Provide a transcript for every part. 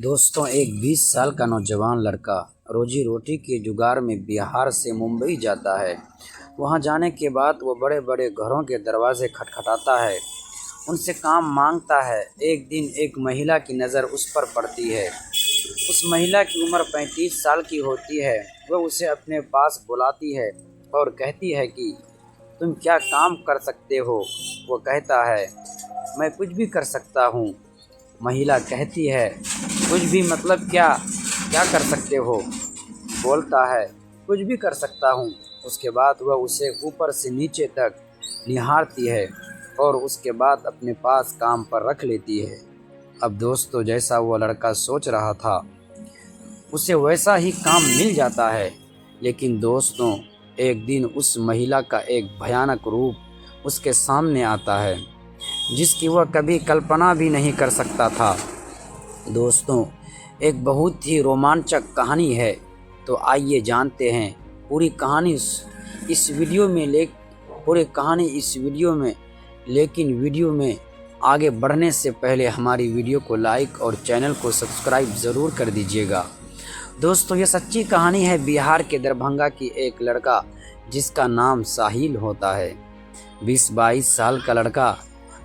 दोस्तों, एक 20 साल का नौजवान लड़का रोजी रोटी के जुगार में बिहार से मुंबई जाता है। वहां जाने के बाद वो बड़े बड़े घरों के दरवाजे खटखटाता है, उनसे काम मांगता है। एक दिन एक महिला की नज़र उस पर पड़ती है। उस महिला की उम्र 35 साल की होती है। वह उसे अपने पास बुलाती है और कहती है कि तुम क्या काम कर सकते हो। वो कहता है, मैं कुछ भी कर सकता हूँ। महिला कहती है, कुछ भी मतलब क्या क्या कर सकते हो। बोलता है, कुछ भी कर सकता हूँ। उसके बाद वह उसे ऊपर से नीचे तक निहारती है और उसके बाद अपने पास काम पर रख लेती है। अब दोस्तों, जैसा वो लड़का सोच रहा था उसे वैसा ही काम मिल जाता है। लेकिन दोस्तों, एक दिन उस महिला का एक भयानक रूप उसके सामने आता है जिसकी वह कभी कल्पना भी नहीं कर सकता था। दोस्तों, एक बहुत ही रोमांचक कहानी है, तो आइए जानते हैं पूरी कहानी इस वीडियो में लेकिन वीडियो में आगे बढ़ने से पहले हमारी वीडियो को लाइक और चैनल को सब्सक्राइब ज़रूर कर दीजिएगा। दोस्तों, ये सच्ची कहानी है बिहार के दरभंगा की एक लड़का जिसका नाम साहिल होता है। 20-22 साल का लड़का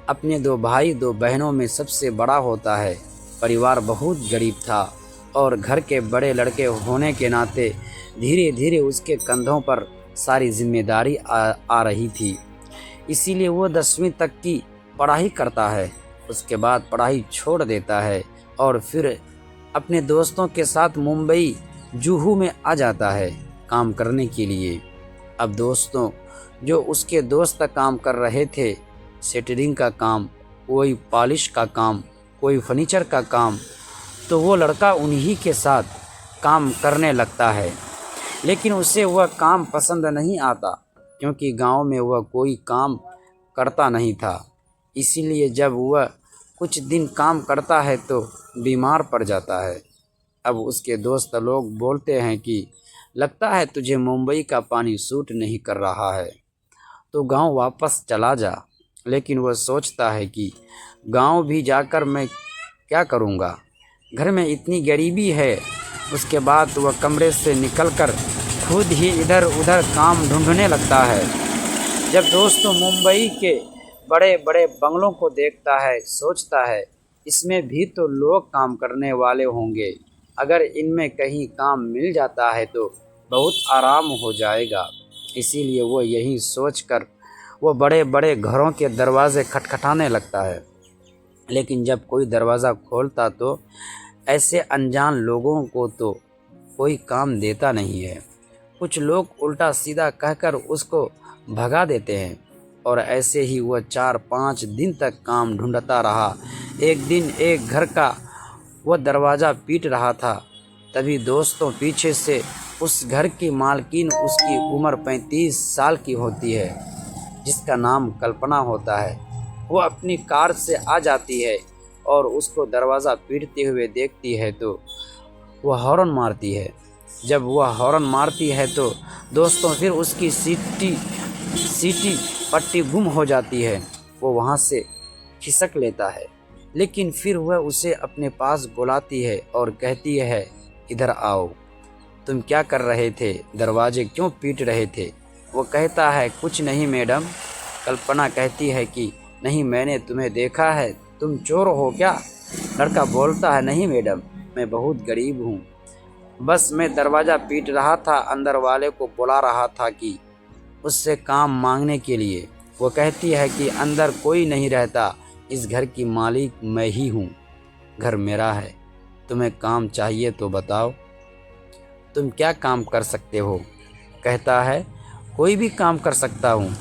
अपने 2 भाई 2 बहनों में सबसे बड़ा होता है। परिवार बहुत गरीब था और घर के बड़े लड़के होने के नाते धीरे धीरे उसके कंधों पर सारी जिम्मेदारी आ रही थी। इसीलिए वो 10वीं तक की पढ़ाई करता है। उसके बाद पढ़ाई छोड़ देता है और फिर अपने दोस्तों के साथ मुंबई जुहू में आ जाता है काम करने के लिए। अब दोस्तों, जो उसके दोस्त काम कर रहे थे, सेटरिंग का काम, कोई पॉलिश का काम, कोई फर्नीचर का काम, तो वो लड़का उन्हीं के साथ काम करने लगता है। लेकिन उसे वह काम पसंद नहीं आता क्योंकि गांव में वह कोई काम करता नहीं था। इसीलिए जब वह कुछ दिन काम करता है तो बीमार पड़ जाता है। अब उसके दोस्त लोग बोलते हैं कि लगता है तुझे मुंबई का पानी सूट नहीं कर रहा है, तो गांव वापस चला जा। लेकिन वह सोचता है कि गांव भी जाकर मैं क्या करूंगा, घर में इतनी गरीबी है। उसके बाद वह कमरे से निकलकर खुद ही इधर उधर काम ढूंढने लगता है। जब दोस्तों मुंबई के बड़े बड़े बंगलों को देखता है, सोचता है इसमें भी तो लोग काम करने वाले होंगे। अगर इनमें कहीं काम मिल जाता है तो बहुत आराम हो जाएगा। इसीलिए वो यही सोचकर वो बड़े बड़े घरों के दरवाजे खटखटाने लगता है। लेकिन जब कोई दरवाज़ा खोलता तो ऐसे अनजान लोगों को तो कोई काम देता नहीं है। कुछ लोग उल्टा सीधा कहकर उसको भगा देते हैं और ऐसे ही वह 4-5 दिन तक काम ढूंढता रहा। एक दिन एक घर का वह दरवाज़ा पीट रहा था। तभी दोस्तों, पीछे से उस घर की मालकिन, उसकी उम्र 35 साल की होती है, जिसका नाम कल्पना होता है। वो अपनी कार से आ जाती है और उसको दरवाज़ा पीटते हुए देखती है तो वह हॉर्न मारती है। जब वह हॉर्न मारती है तो दोस्तों फिर उसकी सीटी पट्टी गुम हो जाती है। वो वहाँ से खिसक लेता है। लेकिन फिर वह उसे अपने पास बुलाती है और कहती है, इधर आओ, तुम क्या कर रहे थे, दरवाजे क्यों पीट रहे थे। वो कहता है, कुछ नहीं मैडम। कल्पना कहती है कि नहीं, मैंने तुम्हें देखा है, तुम चोर हो क्या। लड़का बोलता है, नहीं मैडम, मैं बहुत गरीब हूँ, बस मैं दरवाज़ा पीट रहा था, अंदर वाले को बुला रहा था कि उससे काम मांगने के लिए। वो कहती है कि अंदर कोई नहीं रहता, इस घर की मालिक मैं ही हूँ, घर मेरा है, तुम्हें काम चाहिए तो बताओ, तुम क्या काम कर सकते हो। कहता है, कोई भी काम कर सकता हूँ।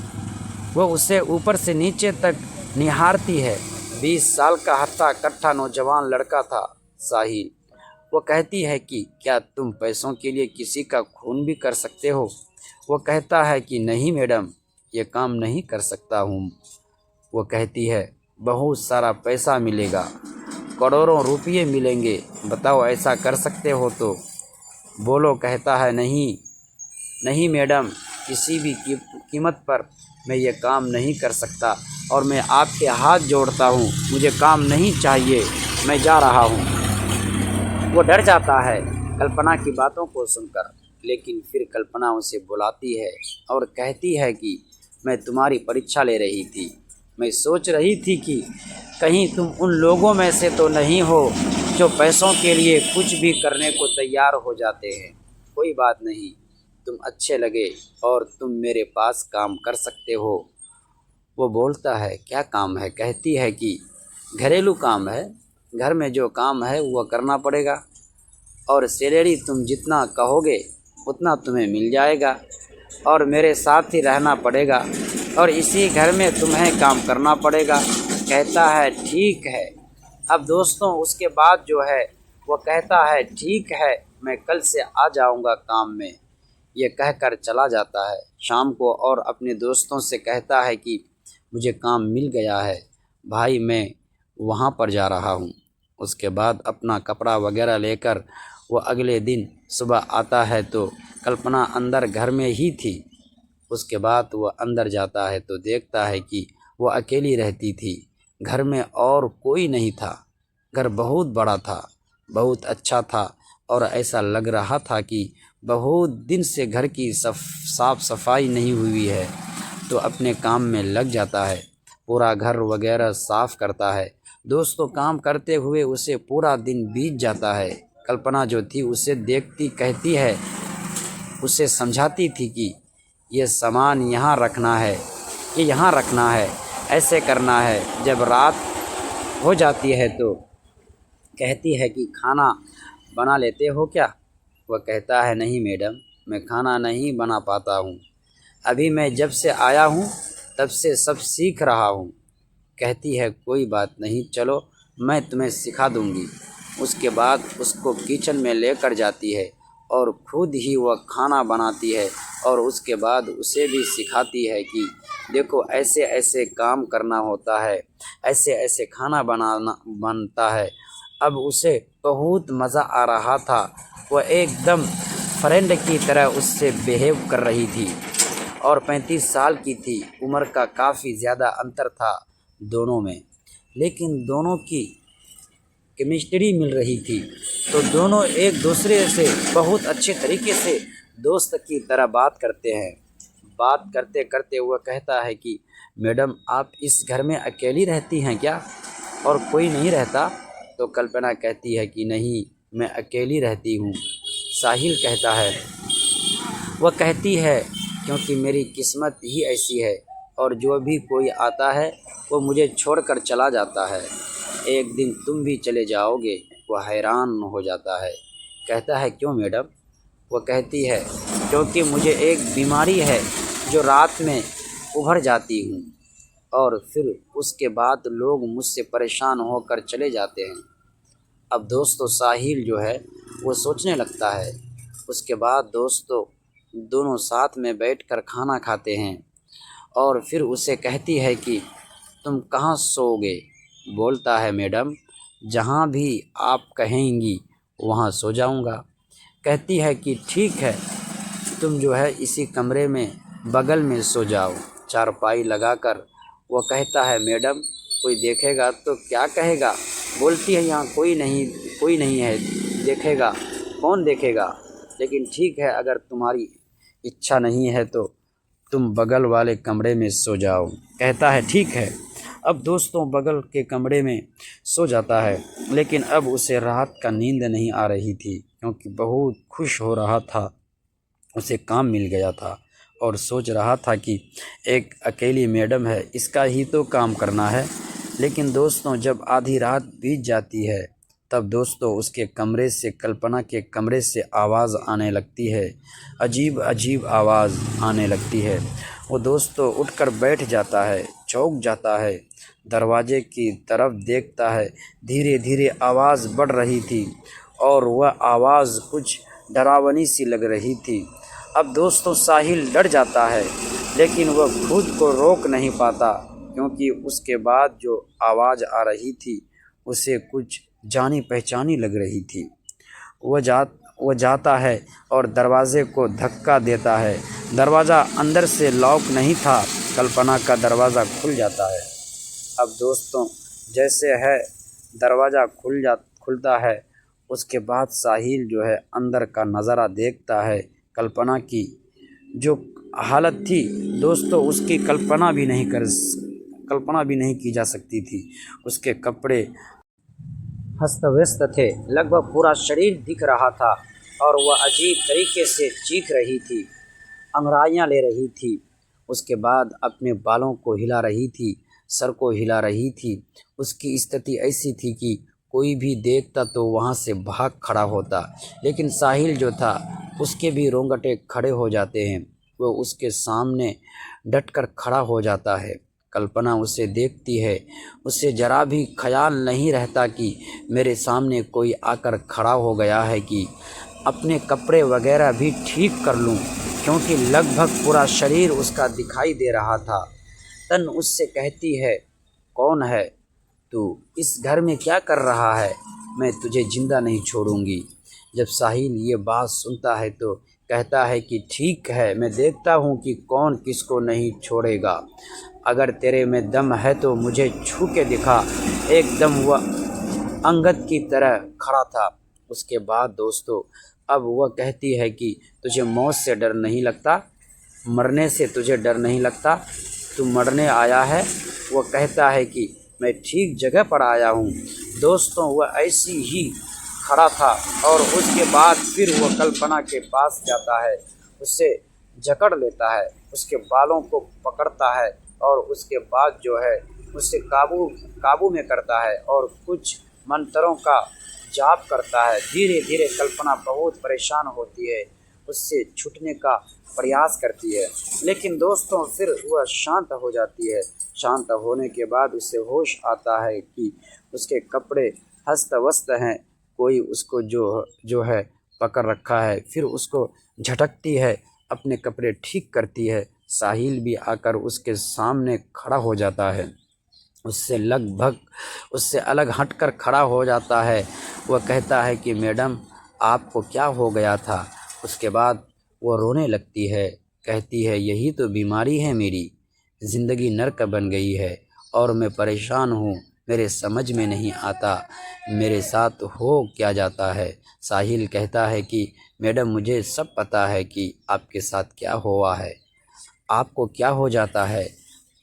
वो उसे ऊपर से नीचे तक निहारती है। 20 साल का हट्टा कट्टा नौजवान लड़का था साहिल। वो कहती है कि क्या तुम पैसों के लिए किसी का खून भी कर सकते हो। वो कहता है कि नहीं मैडम, ये काम नहीं कर सकता हूँ। वो कहती है, बहुत सारा पैसा मिलेगा, करोड़ों रुपये मिलेंगे, बताओ ऐसा कर सकते हो तो बोलो। कहता है, नहीं मैडम, किसी भी कीमत पर मैं ये काम नहीं कर सकता और मैं आपके हाथ जोड़ता हूँ, मुझे काम नहीं चाहिए, मैं जा रहा हूँ। वो डर जाता है कल्पना की बातों को सुनकर, लेकिन फिर कल्पना उसे बुलाती है और कहती है कि मैं तुम्हारी परीक्षा ले रही थी। मैं सोच रही थी कि कहीं तुम उन लोगों में से तो नहीं हो जो पैसों के लिए कुछ भी करने को तैयार हो जाते हैं। कोई बात नहीं, तुम अच्छे लगे और तुम मेरे पास काम कर सकते हो। वो बोलता है क्या काम है? कहती है कि घरेलू काम है, घर में जो काम है वो करना पड़ेगा और सैलरी तुम जितना कहोगे उतना तुम्हें मिल जाएगा और मेरे साथ ही रहना पड़ेगा और इसी घर में तुम्हें काम करना पड़ेगा। कहता है ठीक है। अब दोस्तों उसके बाद जो है वो कहता है ठीक है, मैं कल से आ जाऊंगा काम में। ये कहकर चला जाता है शाम को और अपने दोस्तों से कहता है कि मुझे काम मिल गया है भाई, मैं वहाँ पर जा रहा हूँ। उसके बाद अपना कपड़ा वगैरह लेकर वो अगले दिन सुबह आता है तो कल्पना अंदर घर में ही थी। उसके बाद वो अंदर जाता है तो देखता है कि वो अकेली रहती थी। घर में और कोई नहीं था। घर बहुत बड़ा था, बहुत अच्छा था और ऐसा लग रहा था कि बहुत दिन से घर की साफ़ सफाई नहीं हुई है। तो अपने काम में लग जाता है, पूरा घर वगैरह साफ़ करता है। दोस्तों काम करते हुए उसे पूरा दिन बीत जाता है। कल्पना जो थी उसे देखती, कहती है, उसे समझाती थी कि ये सामान यहाँ रखना है, ये यहाँ रखना है, ऐसे करना है। जब रात हो जाती है तो कहती है कि खाना बना लेते हो क्या? वह कहता है नहीं मैडम, मैं खाना नहीं बना पाता हूँ, अभी मैं जब से आया हूँ तब से सब सीख रहा हूँ। कहती है कोई बात नहीं, चलो मैं तुम्हें सिखा दूँगी। उसके बाद उसको किचन में लेकर जाती है और खुद ही वह खाना बनाती है और उसके बाद उसे भी सिखाती है कि देखो ऐसे ऐसे काम करना होता है, ऐसे ऐसे खाना बनता है। अब उसे बहुत मज़ा आ रहा था। वह एकदम फ्रेंड की तरह उससे बिहेव कर रही थी और 35 साल की थी। उम्र का काफ़ी ज़्यादा अंतर था दोनों में, लेकिन दोनों की केमिस्ट्री मिल रही थी। तो दोनों एक दूसरे से बहुत अच्छे तरीके से दोस्त की तरह बात करते हैं। बात करते करते वह कहता है कि मैडम आप इस घर में अकेली रहती हैं क्या और कोई नहीं रहता? तो कल्पना कहती है कि नहीं, मैं अकेली रहती हूँ। साहिल कहता है, वह कहती है क्योंकि मेरी किस्मत ही ऐसी है और जो भी कोई आता है वो मुझे छोड़कर चला जाता है, एक दिन तुम भी चले जाओगे। वह हैरान हो जाता है, कहता है क्यों मैडम? वह कहती है क्योंकि मुझे एक बीमारी है जो रात में उभर जाती हूँ और फिर उसके बाद लोग मुझसे परेशान होकर चले जाते हैं। अब दोस्तों साहिल जो है वो सोचने लगता है। उसके बाद दोस्तों दोनों साथ में बैठकर खाना खाते हैं और फिर उसे कहती है कि तुम कहाँ सोओगे? बोलता है मैडम जहाँ भी आप कहेंगी वहाँ सो जाऊँगा। कहती है कि ठीक है, तुम जो है इसी कमरे में बगल में सो जाओ, चारपाई लगाकर। वो कहता है मैडम कोई देखेगा तो क्या कहेगा? बोलती है यहाँ कोई नहीं है, देखेगा कौन देखेगा, लेकिन ठीक है अगर तुम्हारी इच्छा नहीं है तो तुम बगल वाले कमरे में सो जाओ। कहता है ठीक है। अब दोस्तों बगल के कमरे में सो जाता है, लेकिन अब उसे रात का नींद नहीं आ रही थी क्योंकि बहुत खुश हो रहा था, उसे काम मिल गया था और सोच रहा था कि एक अकेली मैडम है, इसका ही तो काम करना है। लेकिन दोस्तों जब आधी रात बीत जाती है तब दोस्तों उसके कमरे से, कल्पना के कमरे से आवाज़ आने लगती है, अजीब अजीब आवाज़ आने लगती है। वो दोस्तों उठकर बैठ जाता है, चौंक जाता है, दरवाजे की तरफ देखता है। धीरे धीरे आवाज़ बढ़ रही थी और वह आवाज़ कुछ डरावनी सी लग रही थी। अब दोस्तों साहिल डर जाता है, लेकिन वह खुद को रोक नहीं पाता क्योंकि उसके बाद जो आवाज़ आ रही थी उसे कुछ जानी पहचानी लग रही थी। वह जाता है और दरवाज़े को धक्का देता है। दरवाज़ा अंदर से लॉक नहीं था, कल्पना का दरवाज़ा खुल जाता है। अब दोस्तों जैसे है दरवाज़ा खुलता है उसके बाद साहिल जो है अंदर का नज़ारा देखता है। कल्पना की जो हालत थी दोस्तों, उसकी कल्पना भी नहीं की जा सकती थी। उसके कपड़े अस्त व्यस्त थे, लगभग पूरा शरीर दिख रहा था और वह अजीब तरीके से चीख रही थी, अंगड़ाइयाँ ले रही थी। उसके बाद अपने बालों को हिला रही थी, सर को हिला रही थी। उसकी स्थिति ऐसी थी कि कोई भी देखता तो वहाँ से भाग खड़ा होता, लेकिन साहिल जो था उसके भी रोंगटे खड़े हो जाते हैं। वो उसके सामने डटकर खड़ा हो जाता है। कल्पना उसे देखती है। उसे ज़रा भी ख्याल नहीं रहता कि मेरे सामने कोई आकर खड़ा हो गया है कि अपने कपड़े वगैरह भी ठीक कर लूं, क्योंकि लगभग पूरा शरीर उसका दिखाई दे रहा था। तन उससे कहती है, कौन है तू? इस घर में क्या कर रहा है? मैं तुझे जिंदा नहीं छोड़ूंगी। जब साहिल ये बात सुनता है तो कहता है कि ठीक है, मैं देखता हूँ कि कौन किसको नहीं छोड़ेगा। अगर तेरे में दम है तो मुझे छू के दिखा। एकदम वह अंगद की तरह खड़ा था। उसके बाद दोस्तों अब वह कहती है कि तुझे मौत से डर नहीं लगता? मरने से तुझे डर नहीं लगता? तू मरने आया है? वह कहता है कि मैं ठीक जगह पर आया हूँ। दोस्तों वह ऐसी ही खड़ा था और उसके बाद फिर वह कल्पना के पास जाता है, उससे जकड़ लेता है, उसके बालों को पकड़ता है और उसके बाद जो है उससे काबू में करता है और कुछ मंत्रों का जाप करता है। धीरे धीरे कल्पना बहुत परेशान होती है, उससे छूटने का प्रयास करती है, लेकिन दोस्तों फिर वह शांत हो जाती है। शांत होने के बाद उसे होश आता है कि उसके कपड़े हस्त व्यस्त हैं, कोई उसको जो है पकड़ रखा है। फिर उसको झटकती है, अपने कपड़े ठीक करती है। साहिल भी आकर उसके सामने खड़ा हो जाता है, उससे अलग हटकर खड़ा हो जाता है। वह कहता है कि मैडम आपको क्या हो गया था? उसके बाद वो रोने लगती है, कहती है यही तो बीमारी है मेरी, ज़िंदगी नर्क बन गई है और मैं परेशान हूँ, मेरे समझ में नहीं आता मेरे साथ हो क्या जाता है। साहिल कहता है कि मैडम मुझे सब पता है कि आपके साथ क्या हुआ है, आपको क्या हो जाता है।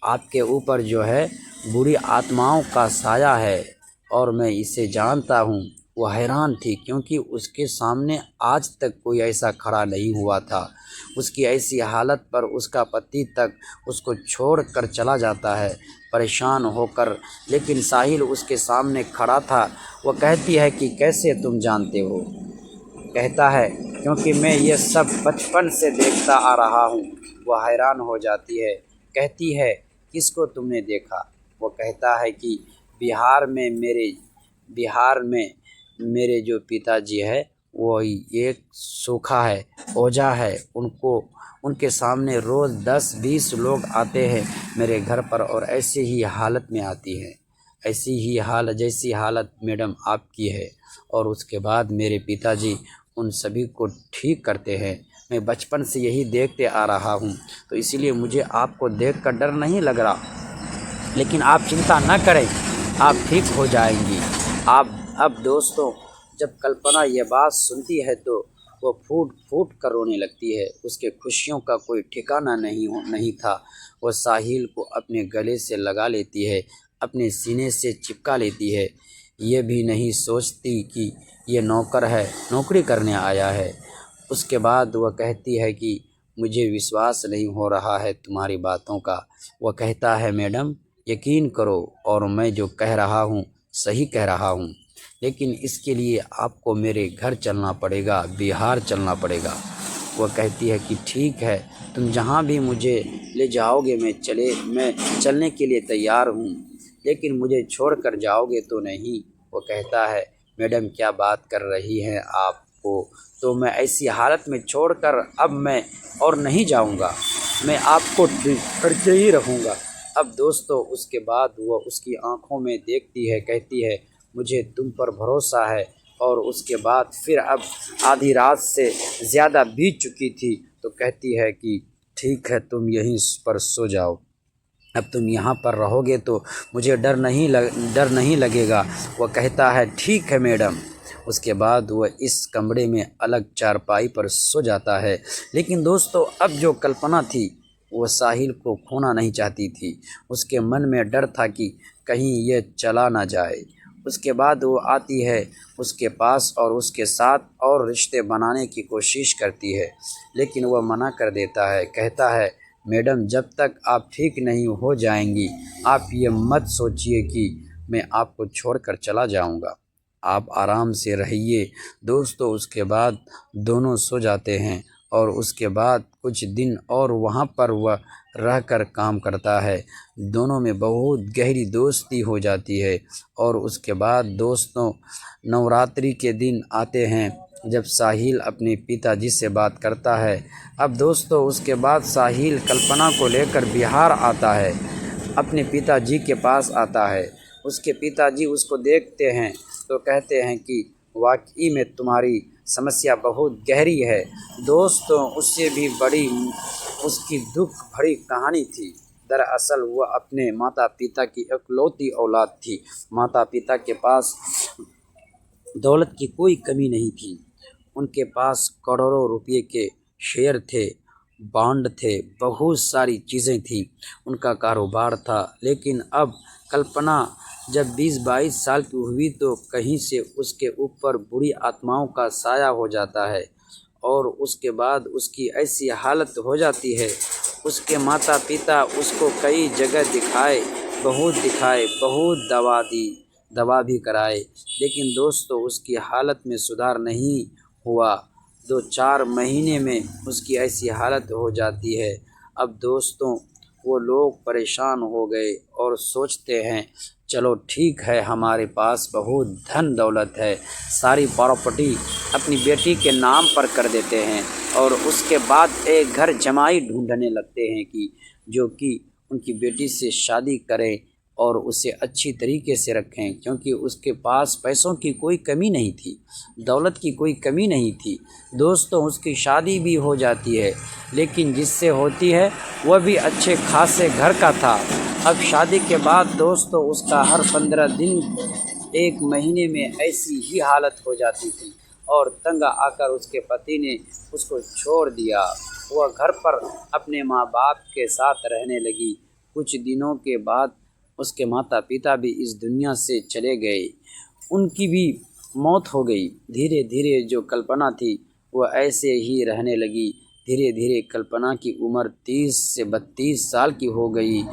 आपके ऊपर जो है बुरी आत्माओं का साया है और मैं इसे जानता हूँ। वह हैरान थी क्योंकि उसके सामने आज तक कोई ऐसा खड़ा नहीं हुआ था। उसकी ऐसी हालत पर उसका पति तक उसको छोड़ कर चला जाता है परेशान होकर, लेकिन साहिल उसके सामने खड़ा था। वह कहती है कि कैसे तुम जानते हो? कहता है क्योंकि मैं ये सब बचपन से देखता आ रहा हूँ। वह हैरान हो जाती है, कहती है किसको तुमने देखा? वो कहता है कि बिहार में मेरे जो पिताजी है वो एक सूखा है, ओझा है, उनके सामने रोज़ 10-20 लोग आते हैं मेरे घर पर और ऐसे ही हालत में आती हैं, जैसी हालत मैडम आपकी है। और उसके बाद मेरे पिताजी उन सभी को ठीक करते हैं। मैं बचपन से यही देखते आ रहा हूँ, तो इसीलिए मुझे आपको देखकर डर नहीं लग रहा। लेकिन आप चिंता न करें, आप ठीक हो जाएंगी। अब दोस्तों जब कल्पना ये बात सुनती है तो वो फूट फूट कर रोने लगती है। उसके खुशियों का कोई ठिकाना नहीं था। वो साहिल को अपने गले से लगा लेती है, अपने सीने से चिपका लेती है। ये भी नहीं सोचती कि ये नौकर है, नौकरी करने आया है। उसके बाद वह कहती है कि मुझे विश्वास नहीं हो रहा है तुम्हारी बातों का। वह कहता है मैडम यकीन करो और मैं जो कह रहा हूँ सही कह रहा हूँ, लेकिन इसके लिए आपको मेरे घर चलना पड़ेगा, बिहार चलना पड़ेगा। वह कहती है कि ठीक है, तुम जहाँ भी मुझे ले जाओगे मैं चलने के लिए तैयार हूँ, लेकिन मुझे छोड़कर जाओगे तो नहीं। वो कहता है मैडम क्या बात कर रही हैं आपको, तो मैं ऐसी हालत में छोड़कर अब मैं और नहीं जाऊँगा, मैं आपको ठीक करके ही रहूँगा। अब दोस्तों उसके बाद वह उसकी आंखों में देखती है, कहती है मुझे तुम पर भरोसा है। और उसके बाद फिर अब आधी रात से ज़्यादा बीत चुकी थी, तो कहती है कि ठीक है तुम यहीं पर सो जाओ, अब तुम यहाँ पर रहोगे तो मुझे डर नहीं लगेगा। वह कहता है ठीक है मैडम। उसके बाद वह इस कमरे में अलग चारपाई पर सो जाता है। लेकिन दोस्तों अब जो कल्पना थी वो साहिल को खोना नहीं चाहती थी। उसके मन में डर था कि कहीं ये चला ना जाए। उसके बाद वो आती है उसके पास और उसके साथ और रिश्ते बनाने की कोशिश करती है, लेकिन वह मना कर देता है। कहता है, मैडम जब तक आप ठीक नहीं हो जाएंगी आप ये मत सोचिए कि मैं आपको छोड़कर चला जाऊंगा। आप आराम से रहिए। दोस्तों उसके बाद दोनों सो जाते हैं और उसके बाद कुछ दिन और वहाँ पर वह रहकर काम करता है। दोनों में बहुत गहरी दोस्ती हो जाती है। और उसके बाद दोस्तों नवरात्रि के दिन आते हैं जब साहिल अपने पिताजी से बात करता है। अब दोस्तों उसके बाद साहिल कल्पना को लेकर बिहार आता है, अपने पिताजी के पास आता है। उसके पिताजी उसको देखते हैं तो कहते हैं कि वाकई में तुम्हारी समस्या बहुत गहरी है। दोस्तों उससे भी बड़ी उसकी दुख भरी कहानी थी। दरअसल वह अपने माता पिता की इकलौती औलाद थी। माता पिता के पास दौलत की कोई कमी नहीं थी। उनके पास करोड़ों रुपए के शेयर थे, बॉन्ड थे, बहुत सारी चीज़ें थी, उनका कारोबार था। लेकिन अब कल्पना जब 20-22 साल की हुई तो कहीं से उसके ऊपर बुरी आत्माओं का साया हो जाता है और उसके बाद उसकी ऐसी हालत हो जाती है। उसके माता पिता उसको कई जगह दिखाए, बहुत दवा भी कराए, लेकिन दोस्तों उसकी हालत में सुधार नहीं हुआ। 2-4 महीने में उसकी ऐसी हालत हो जाती है। अब दोस्तों वो लोग परेशान हो गए और सोचते हैं चलो ठीक है, हमारे पास बहुत धन दौलत है, सारी प्रॉपर्टी अपनी बेटी के नाम पर कर देते हैं और उसके बाद एक घर जमाई ढूंढने लगते हैं कि जो कि उनकी बेटी से शादी करें और उसे अच्छी तरीके से रखें, क्योंकि उसके पास पैसों की कोई कमी नहीं थी, दौलत की कोई कमी नहीं थी। दोस्तों उसकी शादी भी हो जाती है, लेकिन जिससे होती है वह भी अच्छे खासे घर का था। अब शादी के बाद दोस्तों उसका हर 15 दिन 1 महीने में ऐसी ही हालत हो जाती थी और तंग आकर उसके पति ने उसको छोड़ दिया। वह घर पर अपने माँ बाप के साथ रहने लगी। कुछ दिनों के बाद उसके माता पिता भी इस दुनिया से चले गए, उनकी भी मौत हो गई। धीरे धीरे जो कल्पना थी वह ऐसे ही रहने लगी। धीरे धीरे कल्पना की उम्र 30 से 32 साल की हो गई।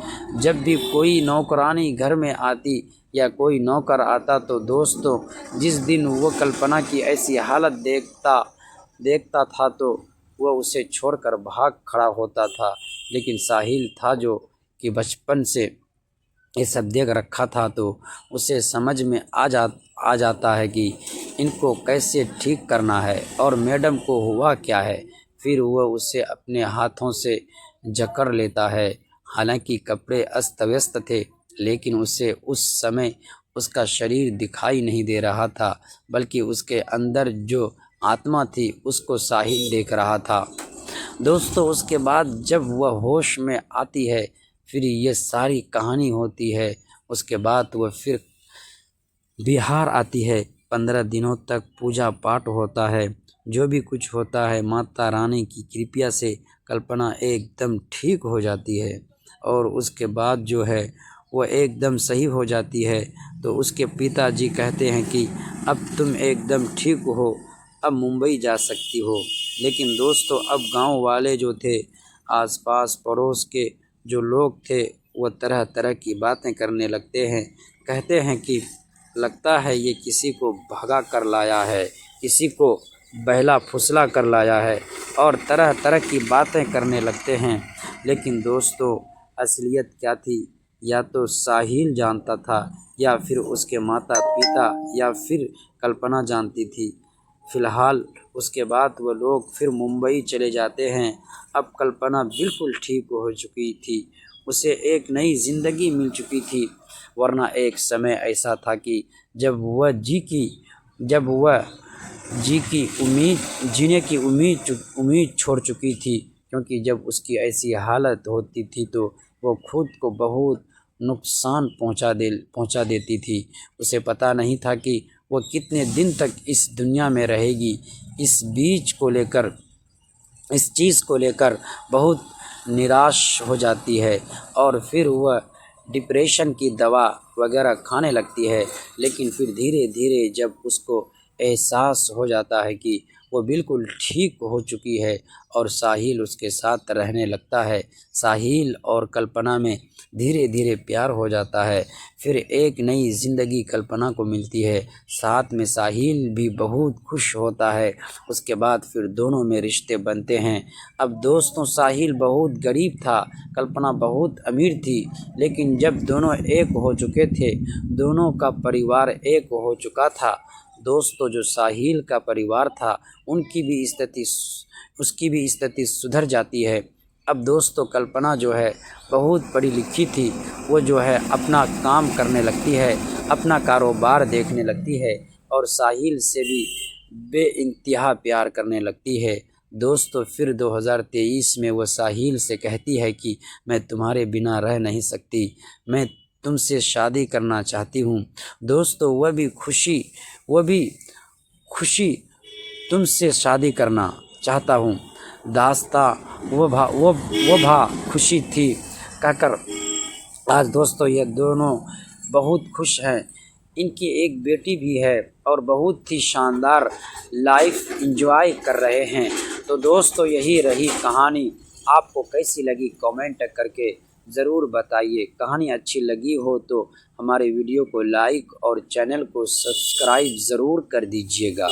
जब भी कोई नौकरानी घर में आती या कोई नौकर आता तो दोस्तों जिस दिन वो कल्पना की ऐसी हालत देखता था तो वह उसे छोड़कर भाग खड़ा होता था। लेकिन साहिल था जो कि बचपन से ये सब देख रखा था तो उसे समझ में आ जाता है कि इनको कैसे ठीक करना है और मैडम को हुआ क्या है। फिर वह उसे अपने हाथों से जकड़ लेता है। हालांकि कपड़े अस्त व्यस्त थे, लेकिन उसे उस समय उसका शरीर दिखाई नहीं दे रहा था, बल्कि उसके अंदर जो आत्मा थी उसको साहिल देख रहा था। दोस्तों उसके बाद जब वह होश में आती है फिर ये सारी कहानी होती है। उसके बाद वह फिर बिहार आती है। 15 दिनों तक पूजा पाठ होता है। जो भी कुछ होता है माता रानी की कृपा से कल्पना एकदम ठीक हो जाती है और उसके बाद जो है वह एकदम सही हो जाती है। तो उसके पिताजी कहते हैं कि अब तुम एकदम ठीक हो, अब मुंबई जा सकती हो। लेकिन दोस्तों अब गांव वाले जो थे, आसपास पड़ोस के जो लोग थे, वह तरह तरह की बातें करने लगते हैं। कहते हैं कि लगता है ये किसी को भगा कर लाया है, किसी को बहला फुसला कर लाया है और तरह तरह की बातें करने लगते हैं। लेकिन दोस्तों असलियत क्या थी, या तो साहिल जानता था या फिर उसके माता पिता या फिर कल्पना जानती थी। फिलहाल उसके बाद वह लोग फिर मुंबई चले जाते हैं। अब कल्पना बिल्कुल ठीक हो चुकी थी, उसे एक नई ज़िंदगी मिल चुकी थी। वरना एक समय ऐसा था कि जब वह जीने की उम्मीद छोड़ चुकी थी, क्योंकि जब उसकी ऐसी हालत होती थी तो वो खुद को बहुत नुकसान पहुंचा देती थी। उसे पता नहीं था कि वो कितने दिन तक इस दुनिया में रहेगी, इस चीज़ को लेकर बहुत निराश हो जाती है और फिर वह डिप्रेशन की दवा वगैरह खाने लगती है। लेकिन फिर धीरे धीरे जब उसको एहसास हो जाता है कि वो बिल्कुल ठीक हो चुकी है और साहिल उसके साथ रहने लगता है, साहिल और कल्पना में धीरे धीरे प्यार हो जाता है। फिर एक नई ज़िंदगी कल्पना को मिलती है, साथ में साहिल भी बहुत खुश होता है। उसके बाद फिर दोनों में रिश्ते बनते हैं। अब दोस्तों, साहिल बहुत गरीब था, कल्पना बहुत अमीर थी, लेकिन जब दोनों एक हो चुके थे, दोनों का परिवार एक हो चुका था, दोस्तों जो साहिल का परिवार था उसकी भी स्थिति सुधर जाती है। अब दोस्तों, कल्पना जो है बहुत पढ़ी लिखी थी, वो जो है अपना काम करने लगती है, अपना कारोबार देखने लगती है और साहिल से भी बेइंतहा प्यार करने लगती है। दोस्तों, फिर 2023 में वो साहिल से कहती है कि मैं तुम्हारे बिना रह नहीं सकती, मैं तुमसे शादी करना चाहती हूँ। दोस्तों, वह भी खुशी तुमसे शादी करना चाहता हूँ। दास्ता वो भा खुशी थी कहकर आज दोस्तों ये दोनों बहुत खुश हैं। इनकी एक बेटी भी है और बहुत ही शानदार लाइफ एंजॉय कर रहे हैं। तो दोस्तों, यही रही कहानी। आपको कैसी लगी कमेंट करके ज़रूर बताइए। कहानी अच्छी लगी हो तो हमारे वीडियो को लाइक और चैनल को सब्सक्राइब ज़रूर कर दीजिएगा।